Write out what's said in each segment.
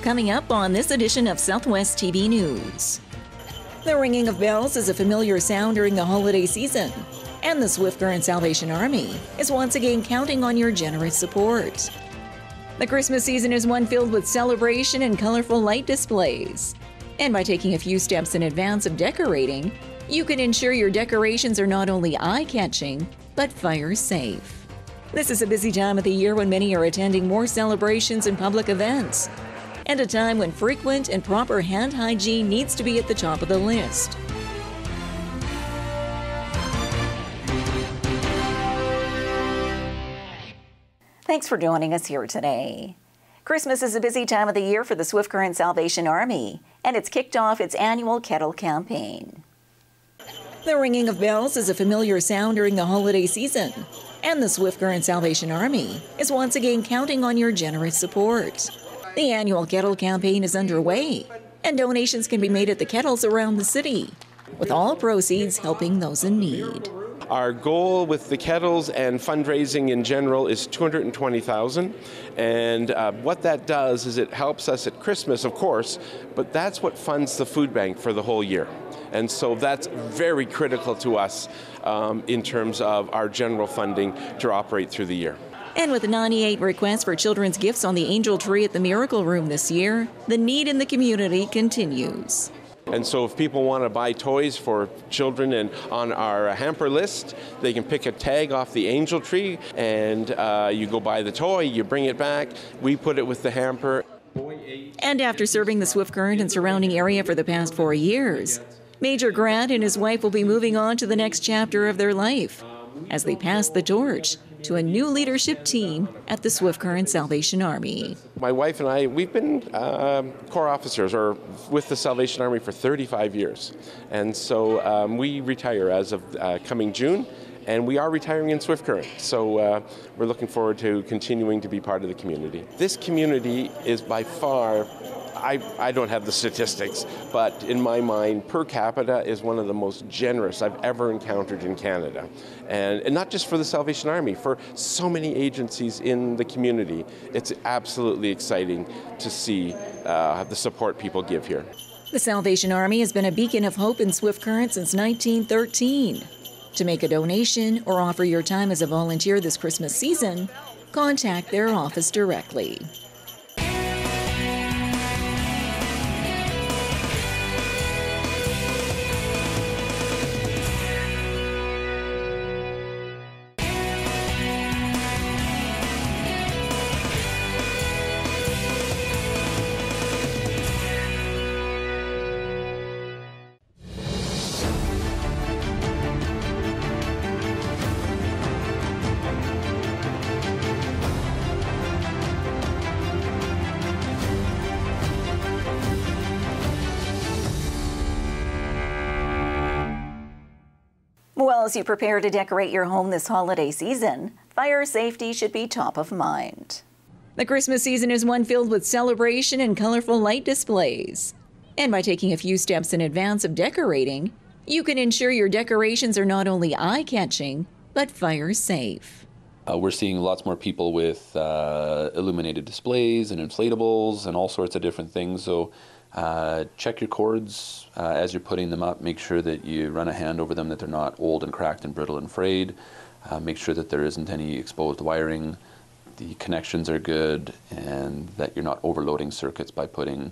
Coming up on this edition of Southwest TV News. The ringing of bells is a familiar sound during the holiday season, and the Swift Current Salvation Army is once again counting on your generous support. The Christmas season is one filled with celebration and colorful light displays. And by taking a few steps in advance of decorating, you can ensure your decorations are not only eye-catching, but fire-safe. This is a busy time of the year when many are attending more celebrations and public events, and a time when frequent and proper hand hygiene needs to be at the top of the list. Thanks for joining us here today. Christmas is a busy time of the year for the Swift Current Salvation Army, and it's kicked off its annual Kettle campaign. The ringing of bells is a familiar sound during the holiday season, and the Swift Current Salvation Army is once again counting on your generous support. The annual Kettle campaign is underway, and donations can be made at the kettles around the city, with all proceeds helping those in need. Our goal with the kettles and fundraising in general is $220,000, and what that does is it helps us at Christmas, of course, but that's what funds the food bank for the whole year. And so that's very critical to us in terms of our general funding to operate through the year. And with 98 requests for children's gifts on the Angel Tree at the Miracle Room this year, the need in the community continues. And so if people want to buy toys for children and on our hamper list, they can pick a tag off the Angel Tree and you go buy the toy, you bring it back, we put it with the hamper. And after serving the Swift Current and surrounding area for the past 4 years, Major Grant and his wife will be moving on to the next chapter of their life as they pass the torch to a new leadership team at the Swift Current Salvation Army. My wife and I, we've been Corps officers or with the Salvation Army for 35 years. And so we retire as of coming June, and we are retiring in Swift Current. So we're looking forward to continuing to be part of the community. This community is by far, I don't have the statistics, but in my mind, per capita is one of the most generous I've ever encountered in Canada. And not just for the Salvation Army, for so many agencies in the community. It's absolutely exciting to see the support people give here. The Salvation Army has been a beacon of hope in Swift Current since 1913. To make a donation or offer your time as a volunteer this Christmas season, contact their office directly. Well, as you prepare to decorate your home this holiday season, fire safety should be top of mind. The Christmas season is one filled with celebration and colorful light displays. And by taking a few steps in advance of decorating, you can ensure your decorations are not only eye-catching, but fire-safe. We're seeing lots more people with illuminated displays and inflatables and all sorts of different things. So check your cords as you're putting them up. Make sure that you run a hand over them, that they're not old and cracked and brittle and frayed. Make sure that there isn't any exposed wiring, the connections are good, and that you're not overloading circuits by putting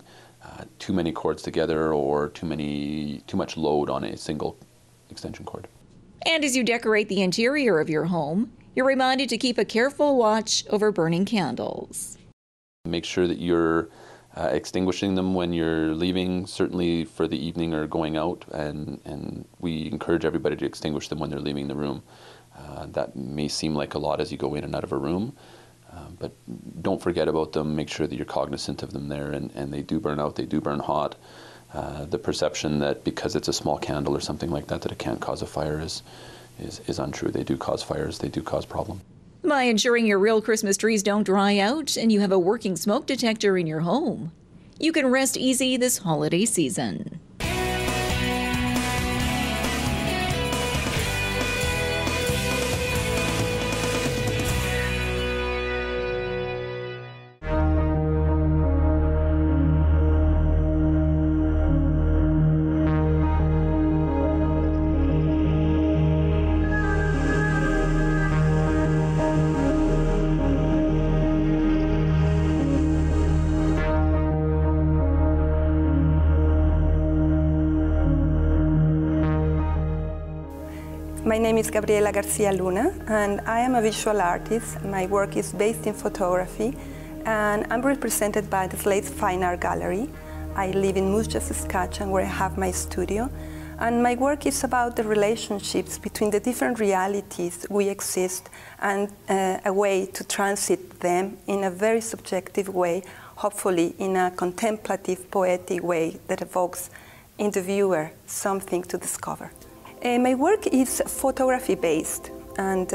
too many cords together or too much load on a single extension cord. And as you decorate the interior of your home, you're reminded to keep a careful watch over burning candles. Make sure that you're extinguishing them when you're leaving, certainly for the evening or going out, and we encourage everybody to extinguish them when they're leaving the room. That may seem like a lot as you go in and out of a room, but don't forget about them. Make sure that you're cognizant of them there, and they do burn out, they do burn hot. The perception that because it's a small candle or something like that, that it can't cause a fire is untrue. They do cause fires, they do cause problems. By ensuring your real Christmas trees don't dry out and you have a working smoke detector in your home, you can rest easy this holiday season. My name is Gabriela Garcia Luna, and I am a visual artist. My work is based in photography, and I'm represented by the Slate's Fine Art Gallery. I live in Moose Jaw, Saskatchewan, where I have my studio. And my work is about the relationships between the different realities we exist and a way to transit them in a very subjective way, hopefully in a contemplative, poetic way that evokes in the viewer something to discover. My work is photography-based, and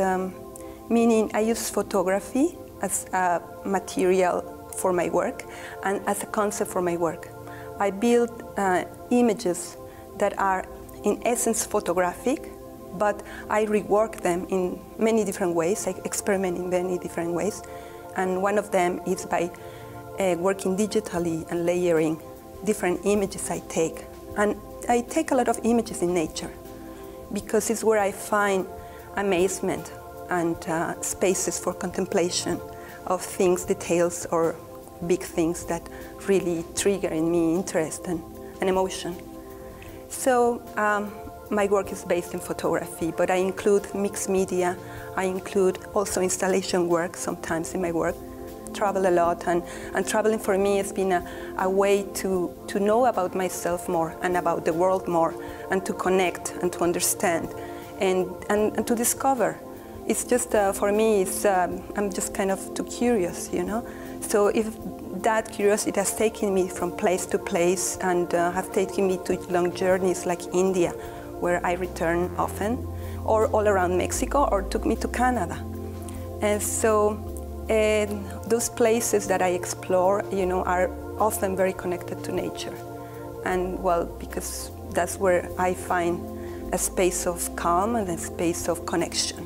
meaning I use photography as a material for my work and as a concept for my work. I build images that are in essence photographic, but I rework them in many different ways. I experiment in many different ways, and one of them is by working digitally and layering different images I take. And I take a lot of images in nature, because it's where I find amazement and spaces for contemplation of things, details, or big things that really trigger in me interest and emotion. So my work is based in photography, but I include mixed media. I include also installation work sometimes in my work. Travel a lot, and traveling for me has been a way to know about myself more and about the world more, and to connect and to understand and to discover. It's just, for me, it's, I'm just kind of too curious, you know? So if that curiosity has taken me from place to place and has taken me to long journeys like India, where I return often, or all around Mexico, or took me to Canada. And so those places that I explore, you know, are often very connected to nature. And well, because that's where I find a space of calm and a space of connection.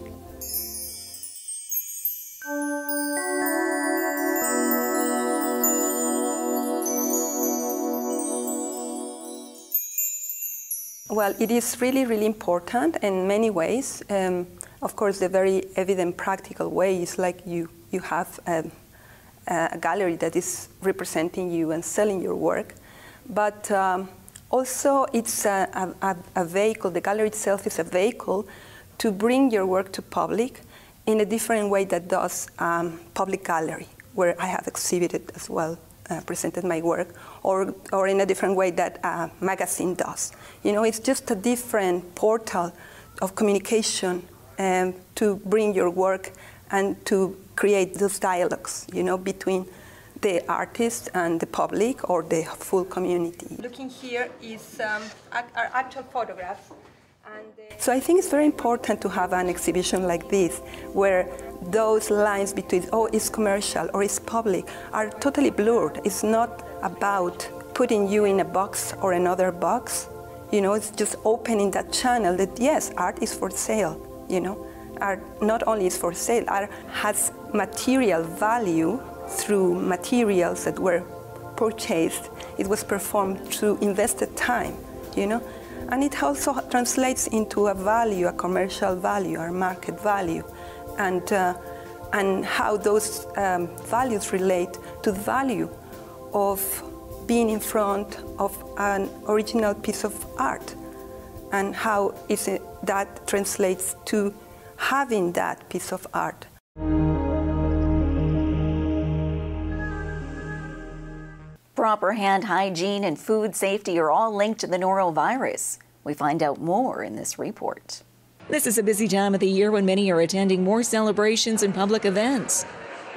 Well, it is really, really important in many ways. Of course, the very evident practical way is like you have a gallery that is representing you and selling your work. But also it's a vehicle, the gallery itself is a vehicle to bring your work to public in a different way that does public gallery, where I have exhibited as well, presented my work, or in a different way that a magazine does. You know, it's just a different portal of communication to bring your work and to create those dialogues, you know, between the artist and the public or the full community. Looking here is our actual photographs. So I think it's very important to have an exhibition like this, where those lines between, oh, it's commercial or it's public, are totally blurred. It's not about putting you in a box or another box. You know, it's just opening that channel that, yes, art is for sale, you know. Art not only is for sale, art has material value through materials that were purchased. It was performed through invested time, you know. And it also translates into a value, a commercial value, or market value, and how those values relate to the value of being in front of an original piece of art, and how that translates to having that piece of art. Proper hand hygiene and food safety are all linked to the Noro virus. We find out more in this report. This is a busy time of the year when many are attending more celebrations and public events,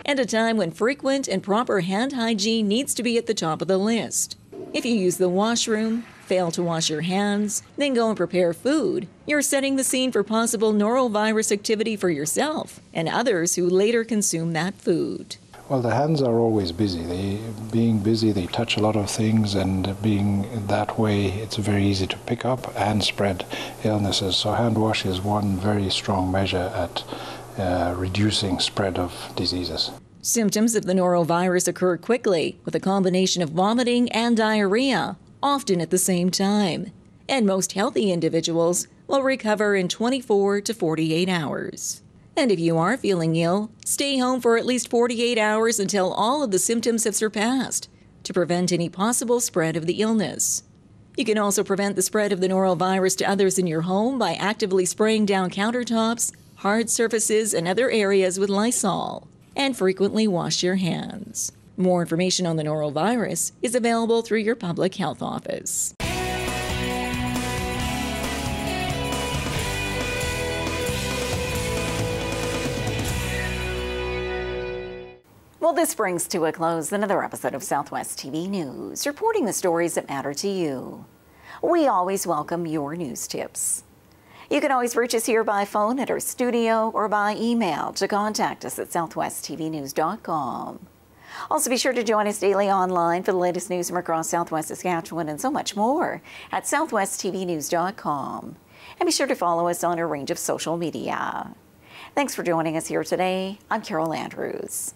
and a time when frequent and proper hand hygiene needs to be at the top of the list. If you use the washroom, fail to wash your hands, then go and prepare food, you're setting the scene for possible norovirus activity for yourself and others who later consume that food. Well, the hands are always busy. Being busy, they touch a lot of things, and being that way, it's very easy to pick up and spread illnesses. So hand wash is one very strong measure at reducing spread of diseases. Symptoms of the norovirus occur quickly with a combination of vomiting and diarrhea, often at the same time. And most healthy individuals will recover in 24 to 48 hours. And if you are feeling ill, stay home for at least 48 hours until all of the symptoms have surpassed to prevent any possible spread of the illness. You can also prevent the spread of the Noro virus to others in your home by actively spraying down countertops, hard surfaces, and other areas with Lysol. And frequently wash your hands. More information on the Noro virus is available through your public health office. Well, this brings to a close another episode of Southwest TV News, reporting the stories that matter to you. We always welcome your news tips. You can always reach us here by phone at our studio or by email to contact us at southwesttvnews.com. Also, be sure to join us daily online for the latest news from across Southwest Saskatchewan and so much more at southwesttvnews.com. And be sure to follow us on a range of social media. Thanks for joining us here today. I'm Carol Andrews.